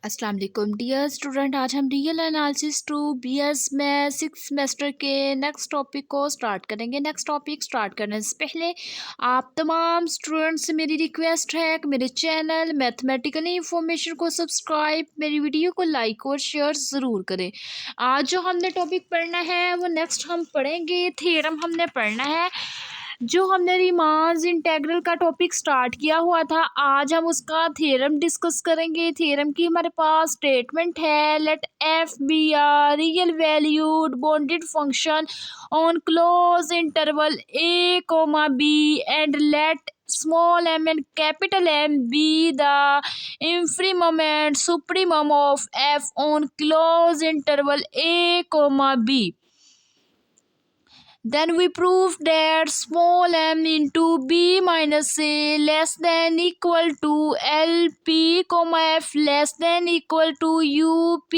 अस्सलाम वालेकुम dear student. आज हम रियल एनालिसिस टू बीएस में 6 सेमेस्टर के नेक्स्ट टॉपिक को स्टार्ट करेंगे। नेक्स्ट टॉपिक स्टार्ट करने से पहले आप तमाम स्टूडेंट्स से मेरी रिक्वेस्ट है कि मेरे चैनल मैथमेटिकल इंफॉर्मेशन को सब्सक्राइब, मेरी वीडियो को लाइक और शेयर ज़रूर करें। आज जो हमने टॉपिक पढ़ना है वो नेक्स्ट हम पढ़ेंगे थ्योरम हमने पढ़ना है। जो हमने रीमांस इंटेग्रल का टॉपिक स्टार्ट किया हुआ था, आज हम उसका थ्योरम डिस्कस करेंगे। थ्योरम की हमारे पास स्टेटमेंट है, let F be R real valued bounded function on close interval A comma B and let small m and capital M be the infimum and supremum of f on close interval a comma b. Then we proved that small m into b minus a less than equal to lp comma f less than equal to up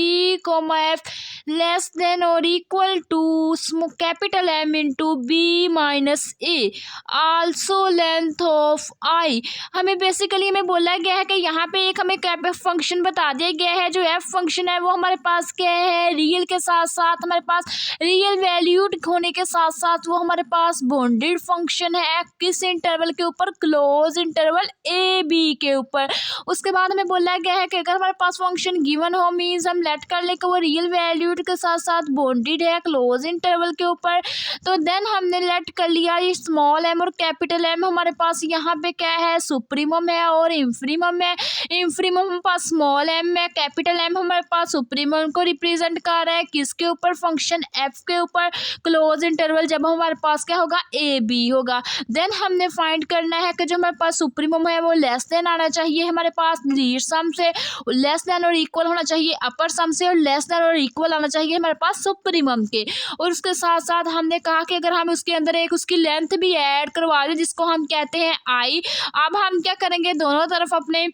comma f less than or equal to capital M into b minus a. Also length of I. हमें basically हमें बोला गया है कि यहाँ पे एक हमें फंक्शन बता दिया गया है। जो एफ फंक्शन है वो हमारे पास क्या है, रियल के साथ साथ हमारे पास रियल वैल्यूड होने के साथ साथ वो हमारे पास बॉन्डेड फंक्शन है। किस इंटरवल के ऊपर, क्लोज इंटरवल ए बी के ऊपर। उसके बाद हमें बोला गया है कि अगर हमारे पास फंक्शन गिवन हो मीन्स हम लेट कर ले कि वो रियल वैल्यूड के साथ साथ बॉन्डेड है क्लोज इंटरवल के ऊपर, तो देन हमने लेट कर लिया ये स्मॉल एम और कैपिटल एम हमारे पास यहाँ पे क्या है, सुप्रीमम है और इंफीमम है। इंफीमम हमारे पास स्मॉल एम है, कैपिटल एम हमारे पास सुप्रीमम को रिप्रेजेंट कर रहा है किसके ऊपर, फंक्शन एफ के ऊपर। क्लोज इंटरवल जब हमारे पास क्या होगा, ए बी होगा। देन हमने फाइंड करना है कि जो हमारे पास सुप्रीमम है वो लेस देन आना चाहिए हमारे पास लीस्ट सम से, लेस देन और इक्वल होना चाहिए अपर सम से, और लेस देन और इक्वल आना चाहिए हमारे पास सुप्रीमम के। और उसके साथ साथ हमने कहा कि अगर हम उसके अंदर एक उसकी लेंथ भी ऐड करवा दें जिसको हम कहते हैं आई। अब हम क्या करेंगे, दोनों तरफ अपने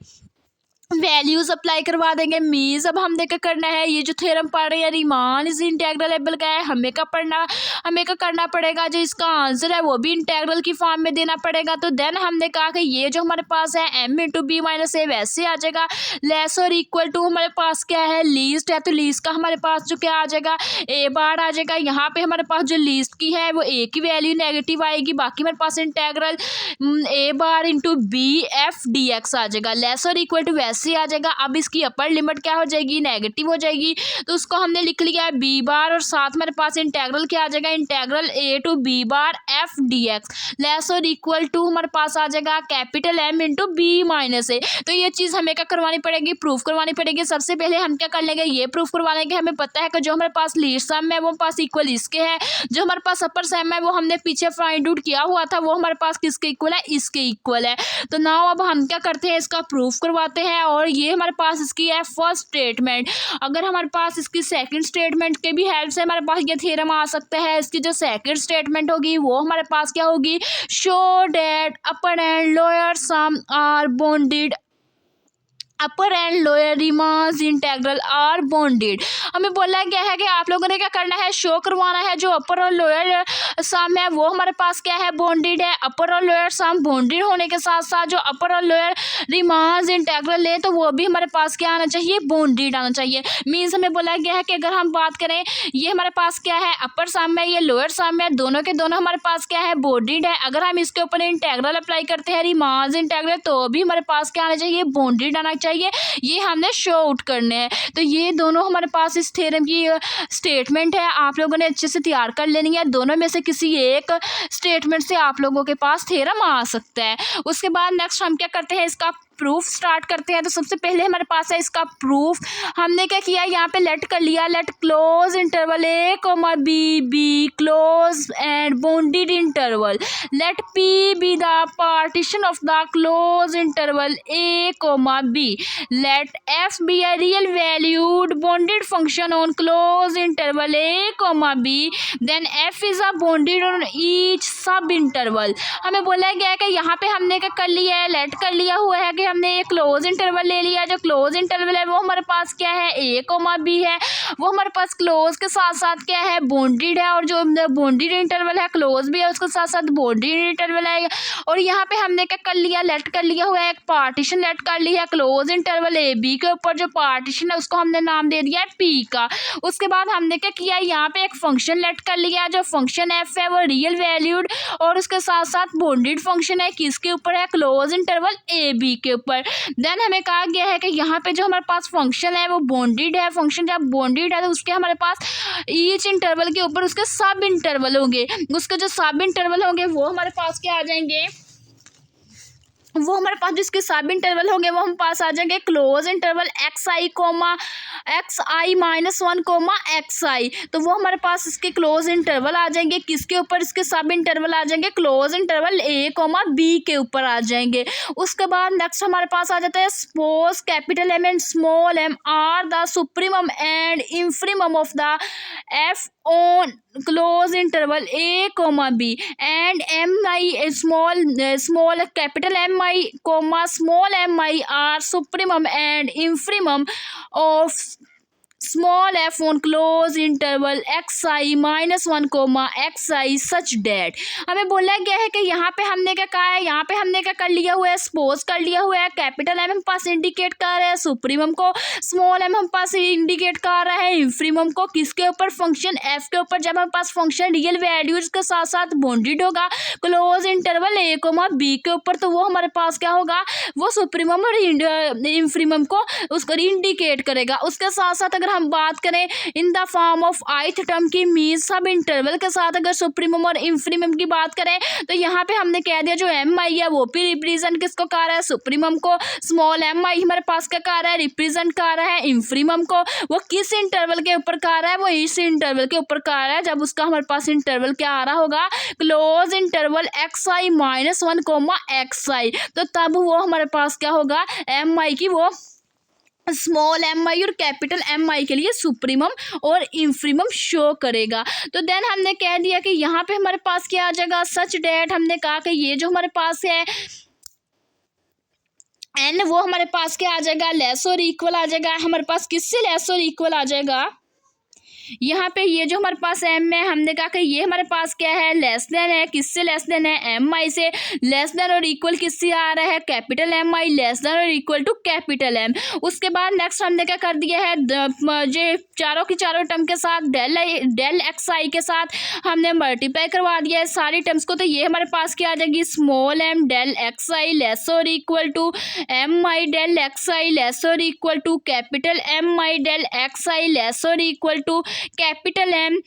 वैल्यूज अप्लाई करवा देंगे। मीन्स अब हमने क्या करना है, ये जो थ्योरम पढ़ रहे हैं रीमान इज इंटेग्रलेबल का है, हमें क्या करना पड़ेगा, जो इसका आंसर है वो भी इंटेग्रल की फॉर्म में देना पड़ेगा। तो देन हमने कहा कि ये जो हमारे पास है एम इंटू बी माइनस ए वैसे आ जाएगा। लेस और इक्वल टू हमारे पास क्या है, लीस्ट है, तो लीस्ट का हमारे पास जो क्या आ जाएगा, ए बार आ जाएगा। यहाँ पे हमारे पास जो लीस्ट की है वो ए की वैल्यू नेगेटिव आएगी, बाकी हमारे पास integral A bar into B F D X आ जाएगा। लेस और इक्वल टू से आ जाएगा। अब इसकी अपर लिमिट क्या हो जाएगी, नेगेटिव हो जाएगी, तो उसको हमने लिख लिया है बी बार और साथ हमारे पास इंटेग्रल क्या आ जाएगा, integral A to B bar F D X. Less और इक्वल टू हमारे पास आ जाएगा capital M into B minus A. तो ये चीज़ हमें क्या करवानी पड़ेगी, प्रूफ करवानी पड़ेगी। सबसे पहले हम क्या कर लेंगे, ये प्रूफ करवाने के हमें पता है कि जो हमारे पास लीस्ट सम है वो हमारे पास इक्वल इसके है, जो हमारे पास अपर सम है वो हमने पीछे फाइंड आउट किया हुआ था, वो हमारे पास किसके इक्वल है, इसके इक्वल है। तो नाउ अब हम क्या करते हैं, इसका प्रूफ करवाते हैं। और ये हमारे पास इसकी है फर्स्ट स्टेटमेंट। अगर हमारे पास इसकी सेकंड स्टेटमेंट के भी हेल्प से हमारे पास ये थ्योरम आ सकता है। इसकी जो सेकंड स्टेटमेंट होगी वो हमारे पास क्या होगी, show that upper and lower sum are bounded, upper and lower Riemann's integral are bounded. हमें बोला गया है कि आप लोगों ने क्या करना है, शो करवाना है जो अपर और लोअर सम है वो हमारे पास क्या है, बॉन्डेड है। अपर और लोअर सम बॉन्डेड होने के साथ साथ जो अपर और लोअर रीमांस इंटेग्रल है तो वो भी हमारे पास क्या आना चाहिए, बॉन्डेड आना चाहिए। मीन्स हमें बोला गया है कि अगर हम बात करें, ये हमारे पास क्या है, अपर सम है, ये लोअर सम है, दोनों के दोनों हमारे पास क्या है, बॉन्डेड है। अगर हम इसके ऊपर इंटेग्रल अप्लाई करते हैं रीमांस इंटेग्रल तो भी हमारे पास क्या आना चाहिए, बॉन्डेड आना चाहिए। ये हमने शो आउट करने हैं। तो ये दोनों हमारे पास इस थ्योरम की स्टेटमेंट है, आप लोगों ने अच्छे से तैयार कर लेनी है। दोनों में से किसी एक स्टेटमेंट से आप लोगों के पास थ्योरम आ सकता है। उसके बाद नेक्स्ट हम क्या करते हैं, इसका प्रूफ स्टार्ट करते हैं। तो सबसे पहले हमारे पास है इसका प्रूफ। हमने क्या किया, यहाँ पे लेट कर लिया, let close interval A comma B B close and bounded interval, let P be the partition of the close interval A comma B, let F be a real valued bounded function on close interval A comma B, then F is a bounded on each sub interval. हमें बोला गया है कि यहाँ पे हमने क्या कर लिया है, लेट कर लिया हुआ है कि हमने एक क्लोज इंटरवल ले लिया। जो क्लोज इंटरवल है वो हमारे पास क्या है, ए कोमा बी है। वो हमारे पास क्लोज के साथ साथ क्या है, बाउंडेड है, और जो बाउंडेड इंटरवल है क्लोज भी है, उसके साथ साथ बाउंडेड इंटरवल है। और यहाँ पे हमने क्या कर लिया, लेट कर लिया हुआ है, एक पार्टीशन लेट कर लिया है क्लोज इंटरवल ए बी के ऊपर। जो पार्टीशन है उसको हमने नाम दे दिया है पी का। उसके बाद हमने क्या किया, यहाँ पे एक फंक्शन लेट कर लिया, जो फंक्शन एफ है वो रियल वैल्यूड और उसके साथ साथ बाउंडेड फंक्शन है, किसके ऊपर है, क्लोज इंटरवल ए बी के ऊपर। देन हमें कहा गया है कि यहाँ पे जो हमारे पास फंक्शन है वो बाउंडेड है। फंक्शन जब बाउंडेड है तो उसके हमारे पास ईच इंटरवल के ऊपर उसके सब इंटरवल होंगे, उसके जो सब इंटरवल होंगे वो हमारे पास क्या आ जाएंगे, वो हमारे पास जिसके सब इंटरवल होंगे वो हम पास आ जाएंगे close interval X I -1 comma X I. तो वो हमारे पास इसके क्लोज इंटरवल आ जाएंगे, किसके ऊपर, इसके सब इंटरवल आ जाएंगे क्लोज इंटरवल ए कोमा बी के ऊपर आ जाएंगे। उसके बाद नेक्स्ट हमारे पास आ जाता है suppose capital M and small M are the supremum and infimum of the F on close interval A comma B and M I small capital M I comma small M I are supremum and infimum of small F on close interval X I -1 comma X I such that. हमें बोला गया है कि यहाँ पे हमने क्या कहा है, यहाँ पे हमने क्या कर लिया हुआ है, सपोज कर लिया हुआ है, कैपिटल एम हम पास इंडिकेट कर रहे हैं सुप्रीमम को, स्मॉल एम हम पास इंडिकेट कर रहा है इंफीमम को, किसके ऊपर, फंक्शन एफ के ऊपर। जब हम पास फंक्शन रियल वैल्यूज के साथ साथ बाउंडेड होगा क्लोज इंटरवल ए कोमा बी के ऊपर, तो वो हमारे पास क्या होगा, वो सुप्रीमम और इंफीमम को उसको इंडिकेट करेगा। उसके साथ साथ अगर हम बात करें in the form of ith term की मीन सब इंटरवल के साथ अगर सुप्रीमम और इंफीमम की बात करें तो यहाँ पे हमने कह दिया जो एम आई है वो भी रिप्रेजेंट किसको कर रहा है, सुप्रीमम को। स्मॉल एम आई हमारे पास क्या कर रहा है, रिप्रेजेंट कर रहा है इंफीमम को। वो किस इंटरवल के ऊपर कर रहा है, वो इस इंटरवल के ऊपर कर रहा है जब उसका हमारे पास इंटरवल क्या आ रहा होगा, close interval X I -1 comma X I. तो तब वो हमारे पास क्या होगा, एम आई की वो स्मॉल एम आई और कैपिटल एम आई के लिए सुप्रीमम और इंफीमम शो करेगा। तो देन हमने कह दिया कि यहाँ पे हमारे पास क्या आ जाएगा, सच डेट। हमने कहा कि ये जो हमारे पास है एन वो हमारे पास क्या आ जाएगा, लेस और इक्वल आ जाएगा। हमारे पास किससे लेस और इक्वल आ जाएगा, यहाँ पे ये जो हमारे पास एम है हमने कहा कि ये हमारे पास क्या है, लेस देन है, किससे लेस देन है, एम आई से। लेस देन और इक्वल किससे आ रहा है, कैपिटल एम आई लेस देन और इक्वल टू कैपिटल एम। उसके बाद नेक्स्ट हमने क्या कर दिया है, जो चारों की चारों टर्म के साथ डेल एक्स आई के साथ हमने मल्टीप्लाई करवा दिया है सारी टर्म्स को। तो ये हमारे पास क्या आ जाएगी, small M del X I less और equal to M I del X I less और equal to capital M I del X I less और equal to capital M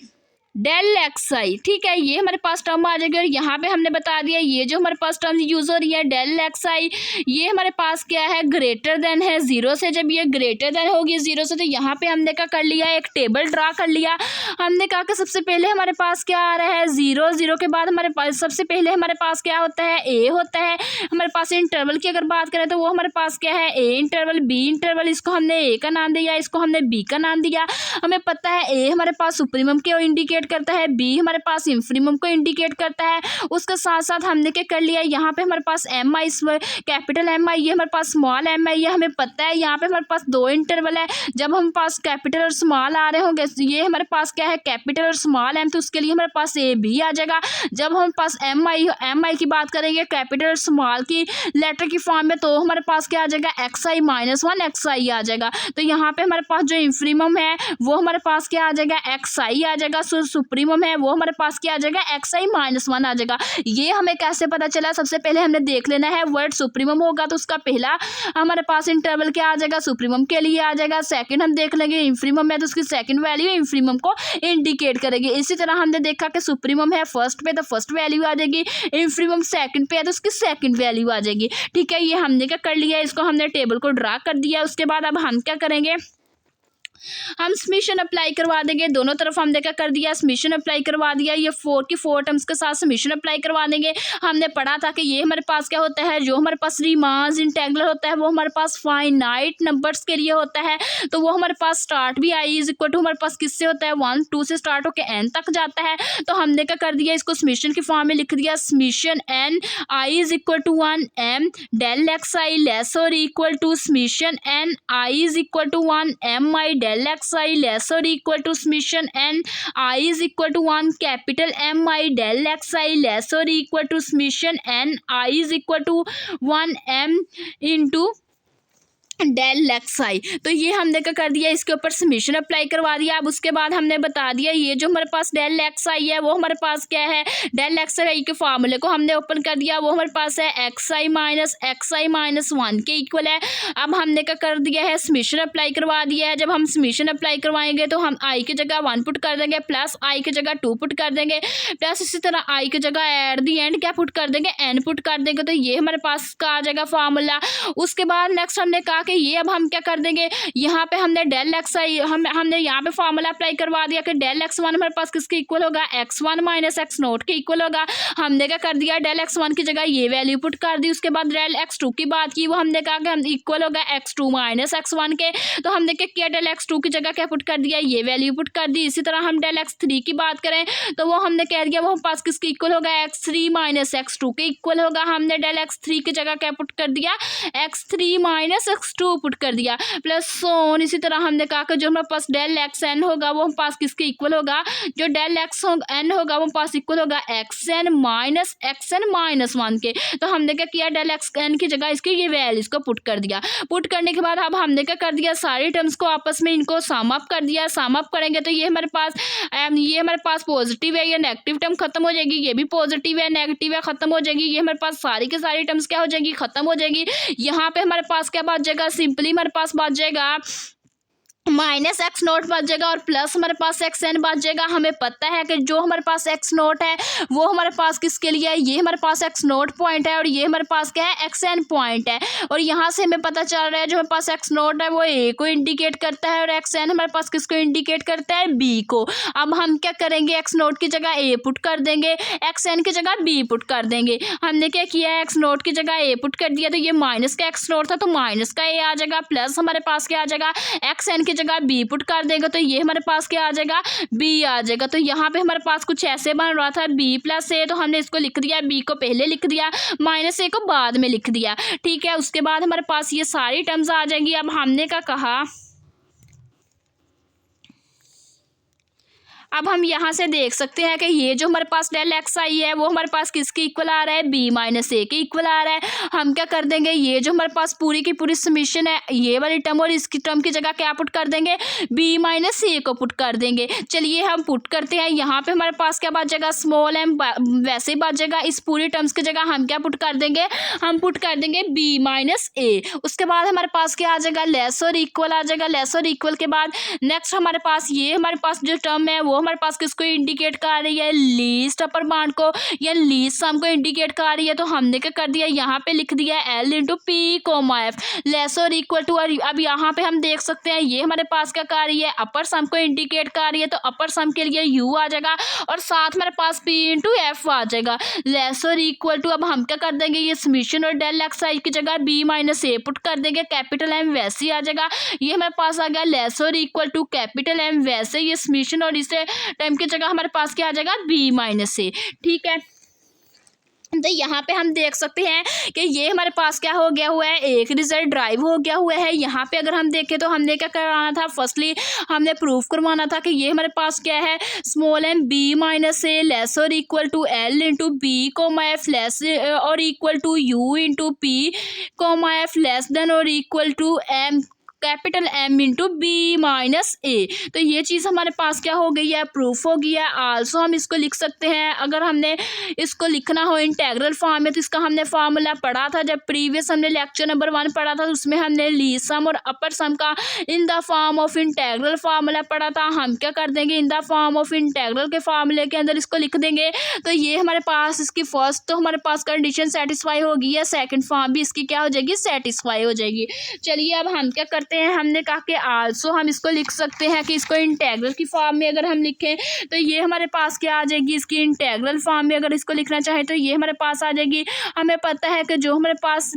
del X I. ठीक है, ये हमारे पास टर्म आ जाएगी। और यहाँ पे हमने बता दिया ये जो हमारे पास टर्म यूज हो रही है डेल एक्स आई, ये हमारे पास क्या है, ग्रेटर देन है 0 से। जब ये ग्रेटर देन होगी 0 से तो यहाँ पे हमने क्या कर लिया, एक टेबल ड्रा कर लिया। हमने कहा कि सबसे पहले हमारे पास क्या आ रहा है, 0 0 के बाद हमारे पास सबसे पहले हमारे पास क्या होता है, ए होता है। हमारे पास इंटरवल की अगर बात करें तो वो हमारे पास क्या है, ए इंटरवल बी इंटरवल। इसको हमने ए का नाम दिया, इसको हमने बी का नाम दिया। हमें पता है ए हमारे पास सुप्रीमम को इंडिकेट करता है, बी हमारे पास इंफीमम को इंडिकेट करता है। उसके साथ साथ हमने क्या कर लिया, यहाँ पे हमारे पास एम आई कैपिटल एम आई, ये हमारे पास स्मॉल एम आई है। हमें पता है यहाँ पे हमारे पास 2 इंटरवल है। जब हम पास कैपिटल और स्मॉल आ रहे होंगे, ये हमारे पास क्या है, कैपिटल और स्मॉल एम, तो उसके लिए हमारे पास ए बी आ जाएगा। जब हम पास एम आई की बात करेंगे कैपिटल और स्मॉल की लेटर की फॉर्म में, तो हमारे पास क्या आ जाएगा, एक्स आई -1 एक्स आई आ जाएगा। तो यहाँ पे हमारे पास जो इंफीमम है वो हमारे पास क्या आ जाएगा, एक्स आई आ जाएगा। सुप्रीमम है वो हमारे पास क्या आ जाएगा, एक्स आई -1 आ जाएगा। ये हमें कैसे पता चला, सबसे पहले हमने देख लेना है वर्ड सुप्रीमम होगा तो उसका पहला हमारे पास इंटरवल क्या आ जाएगा, सुप्रीमम के लिए आ जाएगा। सेकंड हम देख लेंगे इंफीमम है तो उसकी सेकंड वैल्यू इंफीमम को इंडिकेट करेगी। इसी तरह हमने देखा कि सुप्रीमम है फर्स्ट पे तो फर्स्ट वैल्यू आ जाएगी, इंफीमम सेकंड पे है तो उसकी सेकंड वैल्यू आ जाएगी। ठीक है, ये हमने क्या कर लिया, इसको हमने टेबल को ड्रा कर दिया। उसके बाद अब हम क्या करेंगे, हम समीशन अप्लाई करवा देंगे। दोनों तरफ हमने क्या कर दिया, समीशन अप्लाई करवा दिया। ये 4 की 4 टर्म्स के साथ समीशन अप्लाई करवा देंगे। हमने पढ़ा था कि ये हमारे पास क्या होता है, जो हमारे पास रीमांस इंटेग्रल होता है वो हमारे पास फाइनाइट नंबर्स के लिए होता है। तो वो हमारे पास स्टार्ट भी आई इज इक्वल टू हमारे पास किससे होता है, 1 2 से स्टार्ट होकर एन तक जाता है। तो हमने क्या कर दिया, इसको समीशन की फॉर्म में लिख दिया, summation N I is equal to 1 M del X I less और equal to summation N I is equal to 1 M I del X I less और equal to summation N I is equal to 1 capital M I del X I less और equal to summation N I is equal to 1 M into del X I. तो ये हमने क्या कर दिया, इसके ऊपर समीशन अप्लाई करवा दिया। अब उसके बाद हमने बता दिया ये जो हमारे पास डेल एक्स आई है वो हमारे पास क्या है, डेल एक्स आई के फार्मूले को हमने ओपन कर दिया, वो हमारे पास है एक्स आई माइनस 1 के इक्वल है। अब हमने क्या कर दिया है, समीशन अप्लाई करवा दिया है। जब हम समीशन अप्लाई करवाएंगे तो हम आई की जगह 1 पुट कर देंगे, प्लस आई की जगह 2 पुट कर देंगे, प्लस इसी तरह आई की जगह एट दी एंड क्या पुट कर देंगे, एन पुट कर देंगे। तो ये हमारे पास का आ जाएगा फार्मूला। उसके बाद नेक्स्ट हमने कहा कि ये अब हम क्या कर देंगे, यहाँ पे हमने डेल एक्स आई हमने यहाँ पे फार्मूला अप्लाई करवा दिया कि डेल एक्स वन हमारे पास किसके इक्वल होगा, x one minus x note के इक्वल होगा। हमने क्या कर दिया, डेल एक्स वन की जगह ये वैल्यू पुट कर दी। उसके बाद डेल एक्स टू की बात की, वो हमने कहा कि हम इक्वल होगा X two minus X one के। तो हमने क्या किया, डेल एक्स टू की जगह क्या पुट कर दिया, ये वैल्यू पुट कर दी। इसी तरह हम डेल एक्स थ्री की बात करें तो वो हमने कह दिया वो पास किसके इक्वल होगा, X three minus X two के इक्वल होगा। हमने डेल एक्स थ्री की जगह क्या पुट कर दिया, X three minus X two put कर दिया, प्लस सोन। इसी तरह हमने कहा कि जो हमारे पास डेल एक्स एन होगा वो पास किसके इक्वल होगा, जो डेल एक्स एन होगा वो पास इक्वल होगा एक्स एन माइनस 1 के। तो हमने क्या किया, डेल एक्स एन की जगह इसकी ये वैल्यूज को पुट कर दिया। पुट करने के बाद अब हमने क्या कर दिया, सारी टर्म्स को आपस में इनको सम अप कर दिया। सम अप करेंगे तो ये हमारे पास पॉजिटिव है, ये नेगेटिव टर्म खत्म हो जाएगी, ये भी पॉजिटिव है नेगेटिव है खत्म हो जाएगी, ये हमारे पास सारी की सारी टर्म्स क्या हो जाएगी, खत्म हो जाएगी। यहाँ पे हमारे पास क्या बच जाएगा, सिंपली हमारे पास बच जाएगा माइनस एक्स नोट बच जाएगा और प्लस हमारे पास एक्स एन बच जाएगा। हमें पता है कि जो हमारे पास एक्स नोट है वो हमारे पास किसके लिए है, ये हमारे पास एक्स नोट पॉइंट है और ये हमारे पास क्या है, एक्स एन पॉइंट है। और यहाँ से हमें पता चल रहा है जो हमारे पास एक्स नोट है वो ए को इंडिकेट करता है और एक्स एन हमारे पास किसको इंडिकेट करता है, बी को। अब हम क्या करेंगे, एक्स नोट की जगह ए पुट कर देंगे, एक्स एन की जगह बी पुट कर देंगे। हमने क्या किया है, एक्स नोट की जगह ए पुट कर दिया तो ये माइनस का एक्स नोट था तो माइनस का ए आ जाएगा, प्लस हमारे पास क्या आ जाएगा, एक्स एन की जगह बी पुट कर देंगे तो ये हमारे पास क्या आ जाएगा, बी आ जाएगा। तो यहाँ पे हमारे पास कुछ ऐसे बन रहा था बी प्लस ए, तो हमने इसको लिख दिया, बी को पहले लिख दिया, माइनस ए को बाद में लिख दिया। ठीक है, उसके बाद हमारे पास ये सारी टर्म्स आ जाएंगी। अब हमने क्या कहा, अब हम यहाँ से देख सकते हैं कि ये जो हमारे पास डेल एक्स आई है वो हमारे पास किसके इक्वल आ रहा है, बी माइनस ए के इक्वल आ रहा है। हम क्या कर देंगे, ये जो हमारे पास पूरी की पूरी समीशन है ये वाली टर्म और इसकी टर्म की जगह क्या पुट कर देंगे, बी माइनस ए को पुट कर देंगे। चलिए हम पुट करते हैं, यहाँ पे हमारे पास क्या बच जाएगा, स्मॉल एम वैसे ही बच जाएगा। इस पूरी टर्म्स की जगह हम क्या पुट कर देंगे, हम पुट कर देंगे बी माइनस ए। उसके बाद हमारे पास क्या आ जाएगा, लेस और इक्वल आ जाएगा। लेस और इक्वल के बाद नेक्स्ट हमारे पास ये हमारे पास जो टर्म है वो हमारे पास किसको इंडिकेट कर रही है, लीस्ट अपर बाउंड को या लीस्ट सम को इंडिकेट कर रही है। तो हमने क्या कर दिया, यहाँ पे लिख दिया L into P comma F less और इक्वल टू। और अब यहाँ पे हम देख सकते हैं ये हमारे पास क्या कर रही है, अपर सम को इंडिकेट कर रही है। तो अपर सम के लिए यू आ जाएगा और साथ हमारे पास पी इंटू एफ आ जाएगा, लेस और इक्वल टू। अब हम क्या कर देंगे, ये समीशन और डेल एक्स आई की जगह बी माइनस ए पुट कर देंगे, कैपिटल एम वैसे ही आ जाएगा। ये हमारे पास आ गया लेस और इक्वल टू कैपिटल एम वैसे, ये समीशन और इसे टाइम की जगह हमारे पास क्या आ जाएगा, बी माइनस ए। ठीक है, तो यहाँ पे हम देख सकते हैं कि ये हमारे पास क्या हो गया हुआ है, एक रिजल्ट ड्राइव हो गया हुआ है। यहाँ पे अगर हम देखें तो हमने क्या करवाना था, फर्स्टली हमने प्रूफ करवाना था कि ये हमारे पास क्या है, small M B minus A less और equal to L into B comma F less और equal to U into P comma F less than और equal to M capital M into B minus A. तो ये चीज़ हमारे पास क्या हो गई है, प्रूफ हो गई है। आल्सो हम इसको लिख सकते हैं, अगर हमने इसको लिखना हो इंटेग्रल फॉर्म में तो इसका हमने फार्मूला पढ़ा था जब प्रीवियस हमने लेक्चर नंबर 1 पढ़ा था, उसमें हमने लीस्ट सम और अपर सम का in the form of integral formula पढ़ा था। हम क्या कर देंगे, in the form of integral के फार्मूले के अंदर इसको लिख देंगे। तो ये हमारे पास इसकी फर्स्ट तो हमारे पास कंडीशन सेटिस्फाई होगी है, सेकेंड फॉर्म भी इसकी क्या हो जाएगी, सेटिस्फाई हो जाएगी। चलिए अब हम क्या करते हैं, हमने कहा कि आल्सो हम इसको लिख सकते हैं कि इसको इंटेग्रल की फॉर्म में अगर हम लिखें तो ये हमारे पास क्या आ जाएगी, इसकी इंटेग्रल फॉर्म में अगर इसको लिखना चाहे तो ये हमारे पास आ जाएगी। हमें पता है कि जो हमारे पास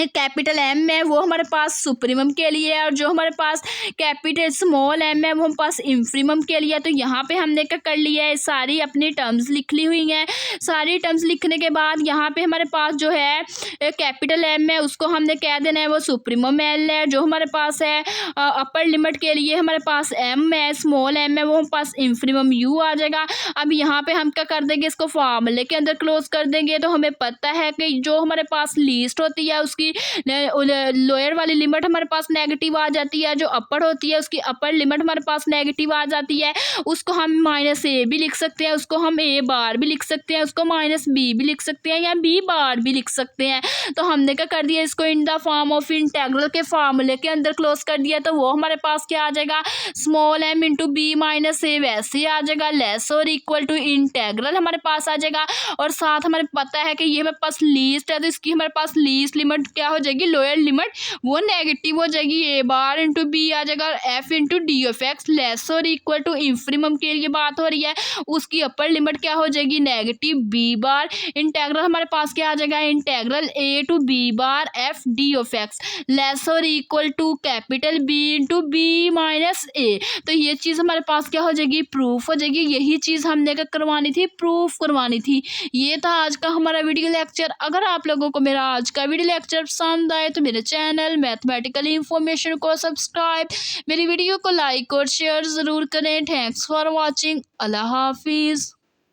कैपिटल एम है वो हमारे पास सुप्रीमम के लिए है, और जो हमारे पास कैपिटल स्मॉल एम है वो हमारे पास इंफीमम के लिए है। तो यहाँ पे हमने क्या कर लिया है, सारी अपनी टर्म्स लिख ली हुई हैं। सारी टर्म्स लिखने के बाद यहाँ पे हमारे पास जो है कैपिटल एम है उसको हमने क्या देना है, वो सुप्रीमम एल है। जो हमारे पास है अपर लिमिट के लिए हमारे पास एम है, स्मॉल एम है वो हमारे पास इंफीमम यू आ जाएगा। अब यहाँ पे हम क्या कर देंगे, इसको फार्मूले के अंदर क्लोज कर देंगे। तो हमें पता है कि जो हमारे पास लीस्ट होती है उसकी लोअर वाली लिमिट हमारे पास नेगेटिव आ जाती है, जो अपर होती है उसकी अपर लिमिट हमारे पास नेगेटिव आ जाती है। उसको हम -a भी लिख सकते हैं, उसको हम a बार भी लिख सकते हैं, उसको -b भी लिख सकते हैं, या b बार भी लिख सकते हैं। तो हमने क्या कर दिया, इसको in the form of integral के फार्मूले के अंदर क्लोज कर दिया। तो वो हमारे पास क्या आ जाएगा, small m into b minus a वैसे ही आ जाएगा, लेस और इक्वल टू इंटेग्रल हमारे पास आ जाएगा। और साथ हमारे पता है कि ये हमारे पास लीस्ट है, तो इसकी हमारे पास लीस्ट लिमिट क्या हो जाएगी, लोअर लिमिट वो नेगेटिव हो जाएगी, a बार इंटू बी आ जाएगा, और f into D of X less और इक्वल टू इंफीमम के लिए बात हो रही है, उसकी अपर लिमिट क्या हो जाएगी, नेगेटिव b बार। इंटेग्रल हमारे पास क्या आ जाएगा, integral a to b bar f D of X less और equal to capital B into B minus a। तो ये चीज़ हमारे पास क्या हो जाएगी, प्रूफ हो जाएगी। यही चीज़ हमने क्या करवानी थी, प्रूफ करवानी थी। ये था आज का हमारा वीडियो लेक्चर। अगर आप लोगों को मेरा आज का वीडियो लेक्चर पसंद आए तो मेरे चैनल मैथमेटिकल इंफॉर्मेशन को सब्सक्राइब, मेरी वीडियो को लाइक और शेयर ज़रूर करें। Thanks for watching. अल्लाह हाफिज़।